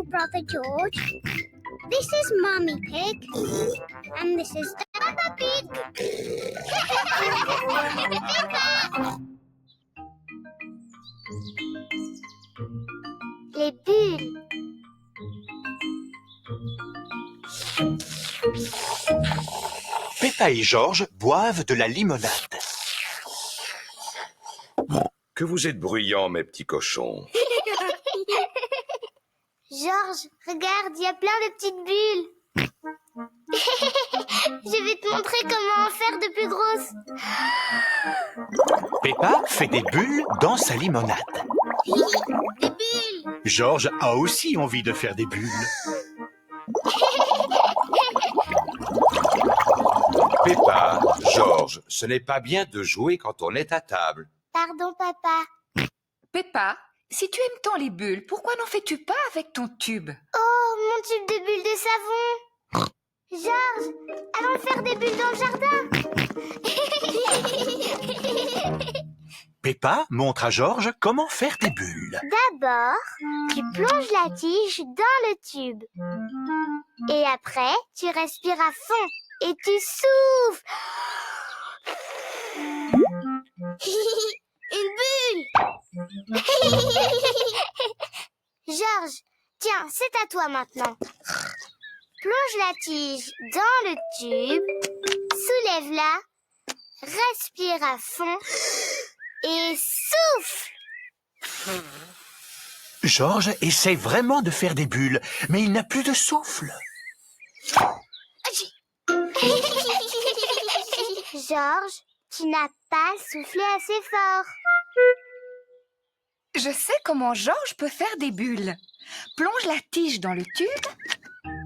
brother George. This is Mommy Pig. And this is Peppa Pig. Les bulles. Peppa et George boivent de la limonade. Que vous êtes bruyants, mes petits cochons. George, regarde, il y a plein de petites bulles. Je vais te montrer comment en faire de plus grosses. Peppa fait des bulles dans sa limonade. Des bulles. George a aussi envie de faire des bulles. Peppa, George, ce n'est pas bien de jouer quand on est à table. Pardon, papa. Peppa, si tu aimes tant les bulles, pourquoi n'en fais-tu pas avec ton tube? Oh, mon tube de bulles de savon. George, allons faire des bulles dans le jardin. Peppa montre à George comment faire des bulles. D'abord, tu plonges la tige dans le tube. Et après, tu respires à fond et tu souffles. Une bulle. George, tiens, c'est à toi maintenant. Plonge la tige dans le tube, soulève-la, respire à fond et souffle. George essaie vraiment de faire des bulles, mais il n'a plus de souffle. George, tu n'as pas soufflé assez fort. Je sais comment George peut faire des bulles. Plonge la tige dans le tube,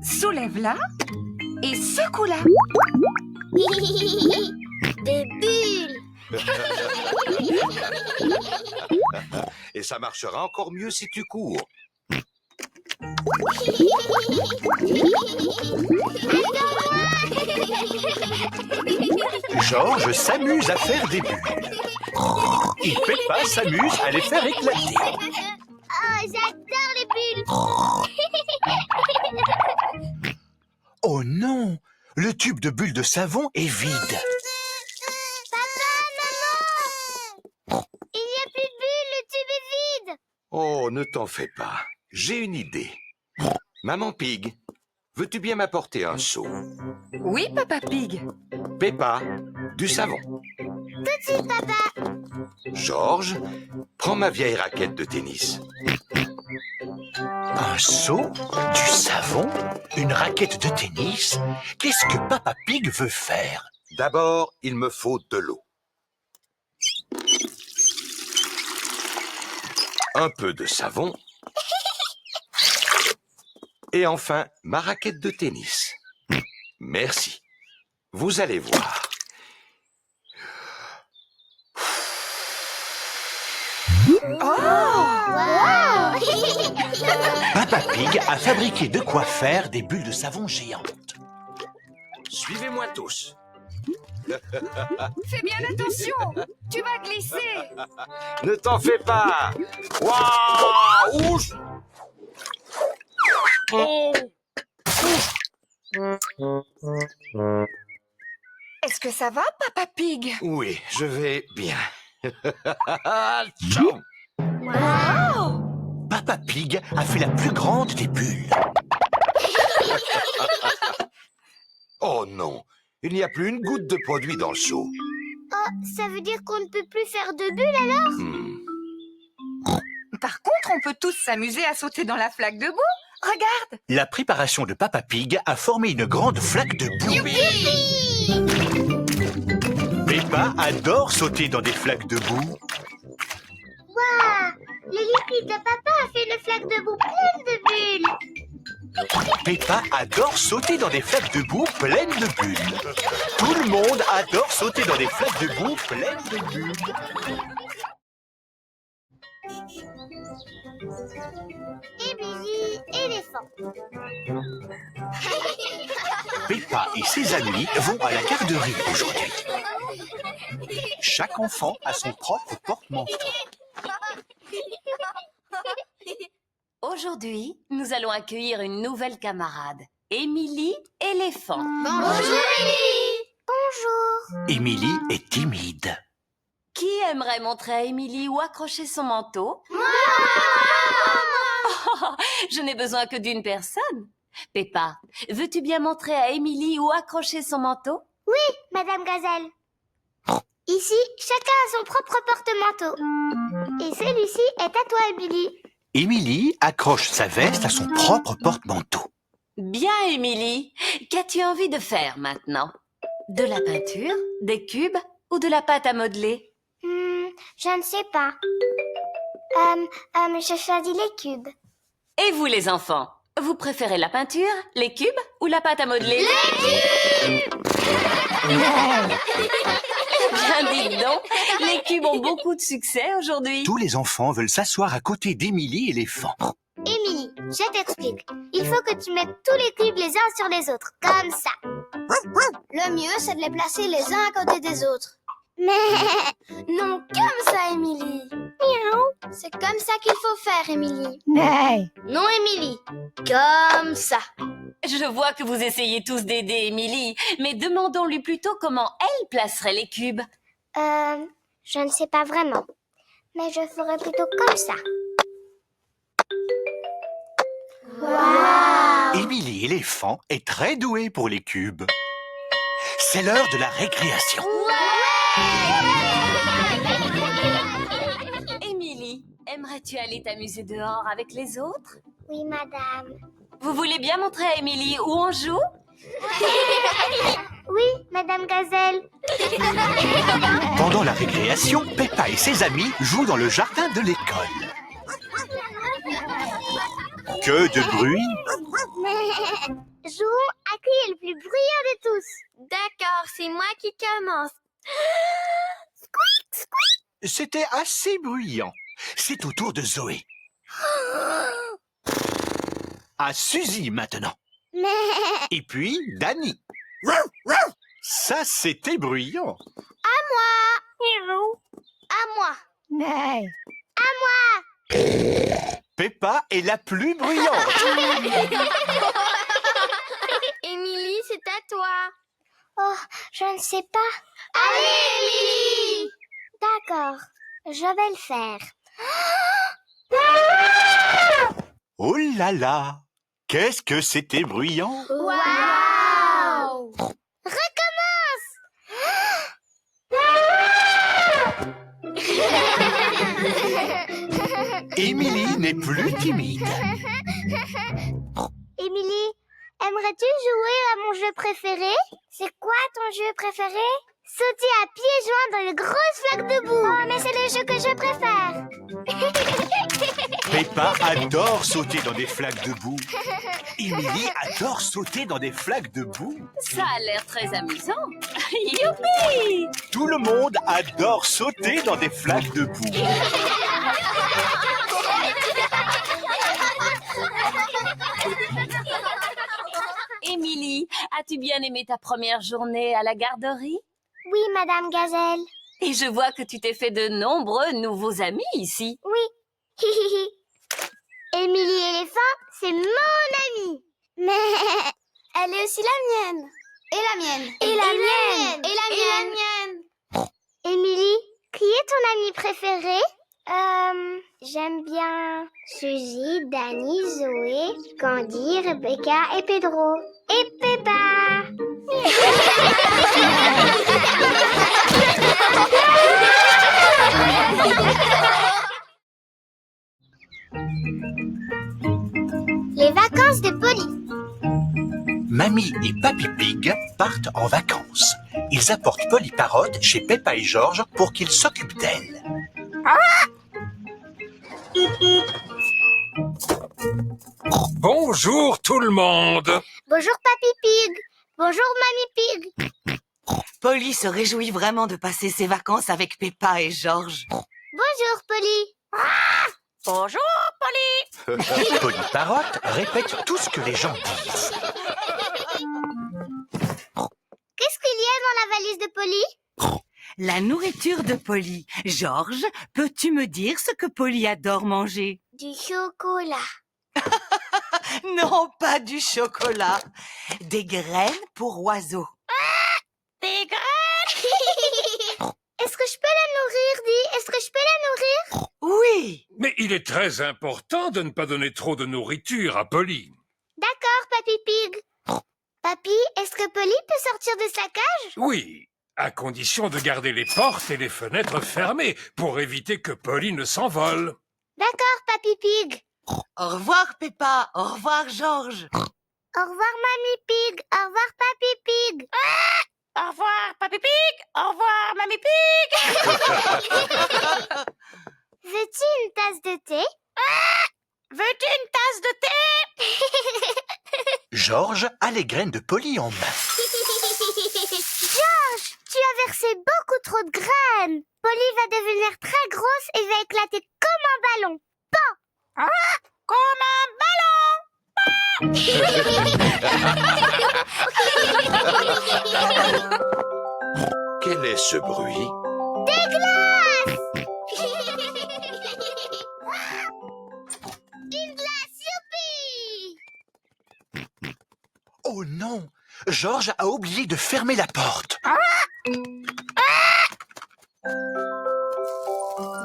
soulève-la et secoue-la. Des bulles. Et ça marchera encore mieux si tu cours. George s'amuse à faire des bulles. Et Peppa s'amuse à les faire éclater. Oh, j'adore les bulles. Oh non! Le tube de bulles de savon est vide. Papa, maman! Il n'y a plus de bulles, le tube est vide. Oh, ne t'en fais pas. J'ai une idée. Maman Pig, veux-tu bien m'apporter un seau? Oui, Papa Pig. Peppa, du savon. Tout de suite, papa. George, prends ma vieille raquette de tennis. Un seau, du savon, une raquette de tennis. Qu'est-ce que Papa Pig veut faire? D'abord, il me faut de l'eau. Un peu de savon. Et enfin, ma raquette de tennis. Merci. Vous allez voir. Wow. Papa Pig a fabriqué de quoi faire des bulles de savon géantes. Suivez-moi tous. Fais bien attention, tu vas glisser. Ne t'en fais pas. Waouh! Ouch! Oh! Est-ce que ça va, Papa Pig? Oui, je vais bien. Ciao! Wow! Papa Pig a fait la plus grande des bulles. Oh non, il n'y a plus une goutte de produit dans le seau. Oh, ça veut dire qu'on ne peut plus faire de bulles alors? Par contre, on peut tous s'amuser à sauter dans la flaque de boue. Regarde! La préparation de Papa Pig a formé une grande flaque de boue. Peppa adore sauter dans des flaques de boue. Waouh! Le liquide de papa a fait une flaque de boue pleine de bulles. Peppa adore sauter dans des flaques de boue pleines de bulles. Tout le monde adore sauter dans des flaques de boue pleines de bulles. Et Billy, éléphant. Peppa et ses amis vont à la garderie aujourd'hui. Chaque enfant a son propre porte-manteau. Aujourd'hui, nous allons accueillir une nouvelle camarade, Émilie éléphant. Bonjour, Émilie. Bonjour. Émilie est timide. Qui aimerait montrer à Émilie où accrocher son manteau? Moi! Je n'ai besoin que d'une personne. Peppa, veux-tu bien montrer à Émilie où accrocher son manteau? Oui, Madame Gazelle. Ici, chacun a son propre porte-manteau. Et celui-ci est à toi, Émilie. Émilie accroche sa veste à son propre porte-manteau. Bien, Émilie. Qu'as-tu envie de faire maintenant? De la peinture, des cubes ou de la pâte à modeler? Je ne sais pas. Je choisis les cubes. Et vous, les enfants, vous préférez la peinture, les cubes ou la pâte à modeler? Les cubes! Bien, dites donc, les cubes ont beaucoup de succès aujourd'hui. Tous les enfants veulent s'asseoir à côté d'Émilie éléphant. Émilie, je t'explique. Il faut que tu mettes tous les cubes les uns sur les autres, comme ça. Le mieux, c'est de les placer les uns à côté des autres. Mais non, comme ça, Émilie. Miaou. C'est comme ça qu'il faut faire, Émilie. Non, Émilie. Comme ça. Je vois que vous essayez tous d'aider Émilie, mais demandons-lui plutôt comment elle placerait les cubes. Je ne sais pas vraiment. Mais je ferai plutôt comme ça. Waouh! Émilie éléphant est très douée pour les cubes. C'est l'heure de la récréation. Émilie, aimerais-tu aller t'amuser dehors avec les autres? Oui, madame. Vous voulez bien montrer à Émilie où on joue? Oui, Madame Gazelle. Pendant la récréation, Peppa et ses amis jouent dans le jardin de l'école. Que de bruit! Jouons à qui est le plus bruyant de tous. D'accord, c'est moi qui commence. C'était assez bruyant. C'est au tour de Zoé. À Suzy maintenant. Et puis Dani. Ça, c'était bruyant. À moi. Peppa est la plus bruyante. Émilie, c'est à toi. Oh, je ne sais pas. Allez, Émilie! D'accord, je vais le faire. Oh là là! Qu'est-ce que c'était bruyant! Waouh! Recommence! Émilie n'est plus timide. Émilie, aimerais-tu jouer à mon jeu préféré? C'est quoi ton jeu préféré? Sauter à pieds joints dans les grosses flaques de boue. Oh, mais c'est le jeu que je préfère. Peppa adore sauter dans des flaques de boue. Émilie adore sauter dans des flaques de boue. Ça a l'air très amusant. Youpi! Tout le monde adore sauter dans des flaques de boue. Émilie, as-tu bien aimé ta première journée à la garderie? Oui, Madame Gazelle. Et je vois que tu t'es fait de nombreux nouveaux amis ici. Oui. Émilie éléphant, c'est mon amie. Mais elle est aussi la mienne. Et la mienne. Et la mienne. Et la mienne. Émilie, qui est ton amie préférée? J'aime bien Suzy, Dani, Zoé, Candy, Rebecca et Pedro. Et Peppa. Les vacances de Polly. Mamie et Papy Pig partent en vacances. Ils apportent Polly Parrot chez Peppa et George pour qu'ils s'occupent d'elle. Bonjour tout le monde. Bonjour Papy Pig. Bonjour Mamie Pig. Polly se réjouit vraiment de passer ses vacances avec Peppa et George. Bonjour Polly. Bonjour, Polly! Polly Parrot répète tout ce que les gens disent. Qu'est-ce qu'il y a dans la valise de Polly? La nourriture de Polly. George, peux-tu me dire ce que Polly adore manger? Du chocolat. Non, pas du chocolat. Des graines pour oiseaux. Des graines. Est-ce que je peux la nourrir, Di? Est-ce que je peux la nourrir? Oui. Mais il est très important de ne pas donner trop de nourriture à Polly. D'accord, Papy Pig. Papy, est-ce que Polly peut sortir de sa cage? Oui, à condition de garder les portes et les fenêtres fermées pour éviter que Polly ne s'envole. D'accord, Papy Pig. Au revoir, Peppa. Au revoir, Georges. Au revoir, Mamie Pig. Au revoir, Papy Pig. Au revoir, Papy Pig. Au revoir, Mamie Pig. Veux-tu une tasse de thé? Veux-tu une tasse de thé? Georges a les graines de Polly en main. Georges, tu as versé beaucoup trop de graines. Polly va devenir très grosse et va éclater comme un ballon. Comme un Quel est ce bruit? Des glaces. Une glace, youpi. Oh non! Georges a oublié de fermer la porte.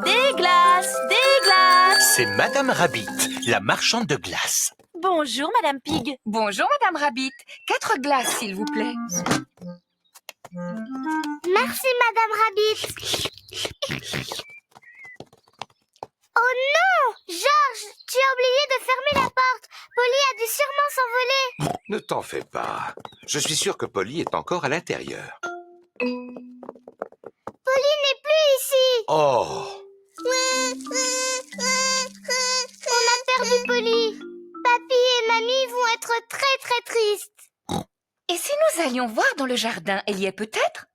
Des glaces, des glaces. C'est Madame Rabbit, la marchande de glace. Bonjour, Madame Pig. Bonjour, Madame Rabbit. 4 glaces, s'il vous plaît. Merci, Madame Rabbit. Oh non! Georges, tu as oublié de fermer la porte. Polly a dû sûrement s'envoler. Ne t'en fais pas. Je suis sûr que Polly est encore à l'intérieur. Polly n'est plus ici. Oh! On a perdu Polly. Papy et Mamie vont être très très tristes. Et si nous allions voir dans le jardin, elle y est peut-être?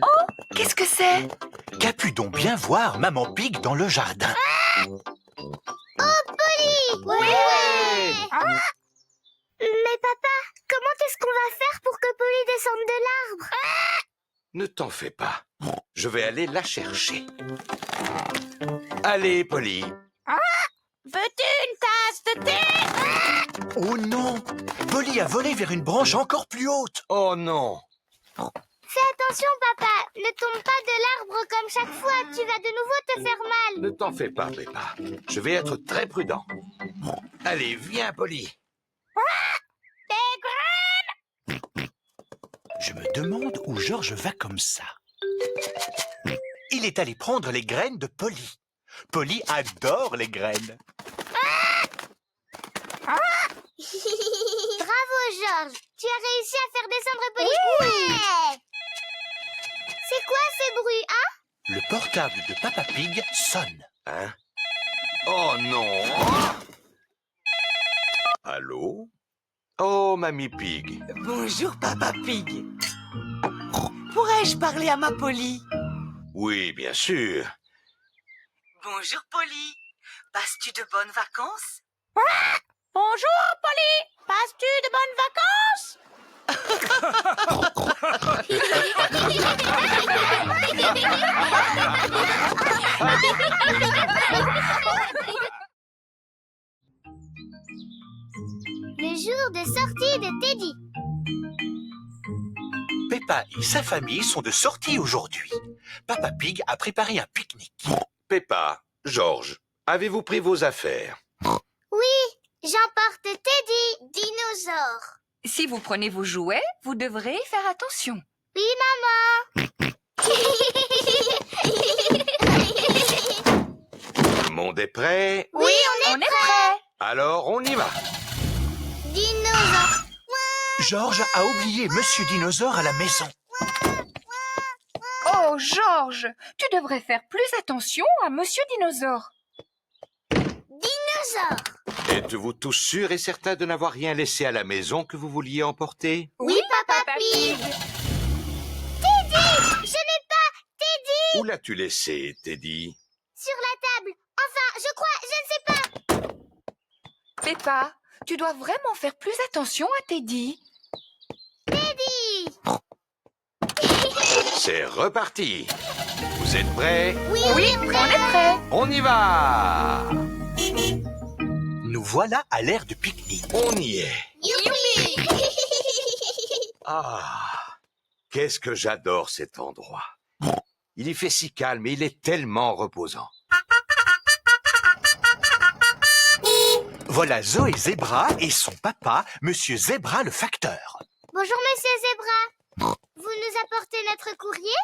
Oh, qu'est-ce que c'est? Qu'a-pu donc bien voir Maman Pig dans le jardin? Ouais. Mais papa, comment est-ce qu'on va faire pour que Polly descende de l'arbre? Ne t'en fais pas. Je vais aller la chercher. Allez, Polly. Veux-tu une tasse de thé? Oh non! Polly a volé vers une branche encore plus haute. Oh non. Fais attention, papa. Ne tombe pas de l'arbre comme chaque fois. Tu vas de nouveau te faire mal. Ne t'en fais pas, Peppa. Je vais être très prudent. Allez, viens, Polly. Je me demande où Georges va comme ça. Il est allé prendre les graines de Polly. Polly adore les graines. Bravo, Georges. Tu as réussi à faire descendre Polly. Ouais. C'est quoi ce bruit, hein? Le portable de Papa Pig sonne. Hein? Oh non. Allô? Oh, Mamie Pig. Bonjour, Papa Pig. Pourrais-je parler à ma Polly? Oui, bien sûr. Bonjour, Polly. Passes-tu de bonnes vacances? Bonjour, Polly. Passes-tu de bonnes vacances? Le jour de sortie de Teddy. Peppa et sa famille sont de sortie aujourd'hui. Papa Pig a préparé un pique-nique. Peppa, Georges, avez-vous pris vos affaires? Oui, j'emporte Teddy, dinosaure. Si vous prenez vos jouets, vous devrez faire attention. Oui, maman. Tout le monde est prêt? Oui, On est prêts. Alors, on y va. Dinosaure. Georges a oublié Monsieur Dinosaure à la maison. Oh, Georges, tu devrais faire plus attention à Monsieur Dinosaure. Dinosaure. Êtes-vous tous sûrs et certains de n'avoir rien laissé à la maison que vous vouliez emporter? Oui, Papa Pig. Teddy, je n'ai pas Teddy Où l'as-tu laissé, Teddy? sur la table. Enfin, je crois, je ne sais pas. Peppa, tu dois vraiment faire plus attention à Teddy. Teddy. C'est reparti. Vous êtes prêts? Oui, Oui, on est prêts. On y va! nous voilà à l'aire de pique-nique. On y est. Youpi! Ah, qu'est-ce que j'adore cet endroit. Il y fait si calme et il est tellement reposant. Voilà Zoé Zébra et son papa, Monsieur Zébra le facteur. Bonjour, Monsieur Zébra. Vous nous apportez notre courrier?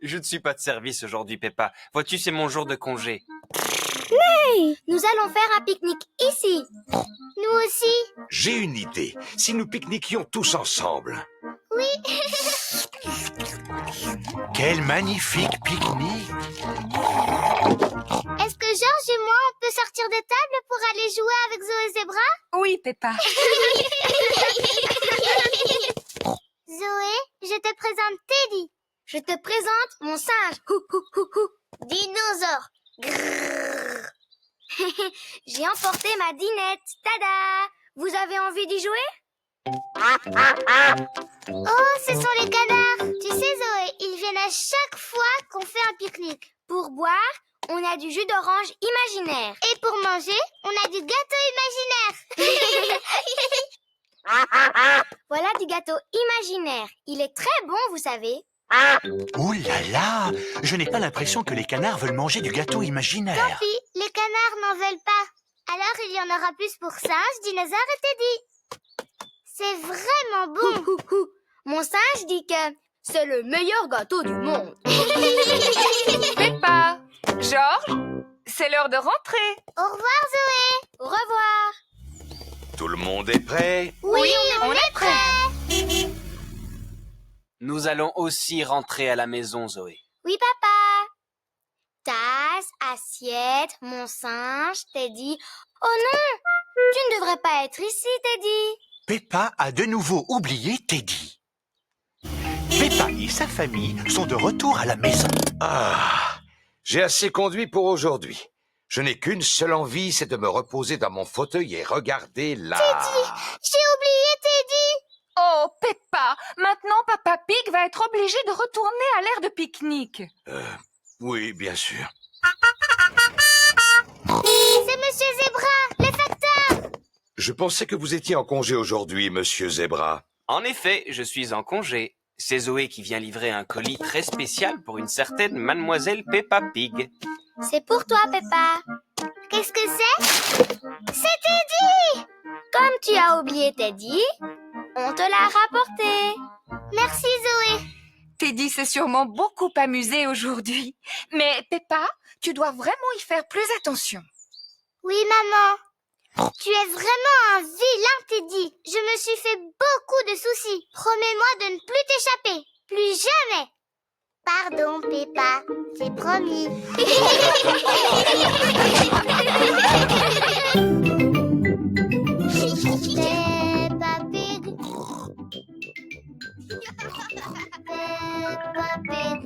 Je ne suis pas de service aujourd'hui, Peppa. Vois-tu, c'est mon jour de congé. Nous allons faire un pique-nique ici. Nous aussi. J'ai une idée. Si nous pique-niquions tous ensemble. Oui. Quel magnifique pique-nique! Est-ce que Georges et moi, on peut sortir de table pour aller jouer avec Zoé Zébra? Oui, Peppa. Zoé, je te présente Teddy. Je te présente mon singe. Hou, hou, hou, hou. Dinosaure. Grrr. J'ai emporté ma dinette. Tada! Vous avez envie d'y jouer? Oh, ce sont les canards. Tu sais, Zoé, ils viennent à chaque fois qu'on fait un pique-nique. Pour boire, on a du jus d'orange imaginaire. Et pour manger, on a du gâteau imaginaire. Voilà du gâteau imaginaire. Il est très bon, vous savez. Ouh là là! Je n'ai pas l'impression que les canards veulent manger du gâteau imaginaire. Tant pis, les canards n'en veulent pas. Alors il y en aura plus pour singe, dinosaure et Teddy. C'est vraiment bon. Mon singe dit que c'est le meilleur gâteau du monde. Peppa, Georges, c'est l'heure de rentrer. Au revoir, Zoé. Au revoir. Tout le monde est prêt? Oui, on est prêts. Nous allons aussi rentrer à la maison, Zoé. Oui, papa. Tasse, assiette, mon singe, Teddy. Oh non, tu ne devrais pas être ici, Teddy. Peppa a de nouveau oublié Teddy. Peppa et sa famille sont de retour à la maison. Ah, j'ai assez conduit pour aujourd'hui. Je n'ai qu'une seule envie, c'est de me reposer dans mon fauteuil et regarder la... J'ai oublié Teddy. Oh, Peppa, maintenant Papa Pig va être obligé de retourner à l'aire de pique-nique. Oui, bien sûr. C'est Monsieur Zébra, le facteur. Je pensais que vous étiez en congé aujourd'hui, Monsieur Zébra. En effet, je suis en congé. C'est Zoé qui vient livrer un colis très spécial pour une certaine Mademoiselle Peppa Pig. C'est pour toi, Peppa. Qu'est-ce que c'est? C'est Teddy. Comme tu as oublié Teddy, on te l'a rapporté. Merci, Zoé. Teddy s'est sûrement beaucoup amusé aujourd'hui. Mais Peppa, tu dois vraiment y faire plus attention. Oui, maman. Tu es vraiment un vilain, Teddy. Je me suis fait beaucoup de soucis. Promets-moi de ne plus t'échapper. Plus jamais. Pardon, Peppa. C'est promis. Peppa Pig. Peppa Pig.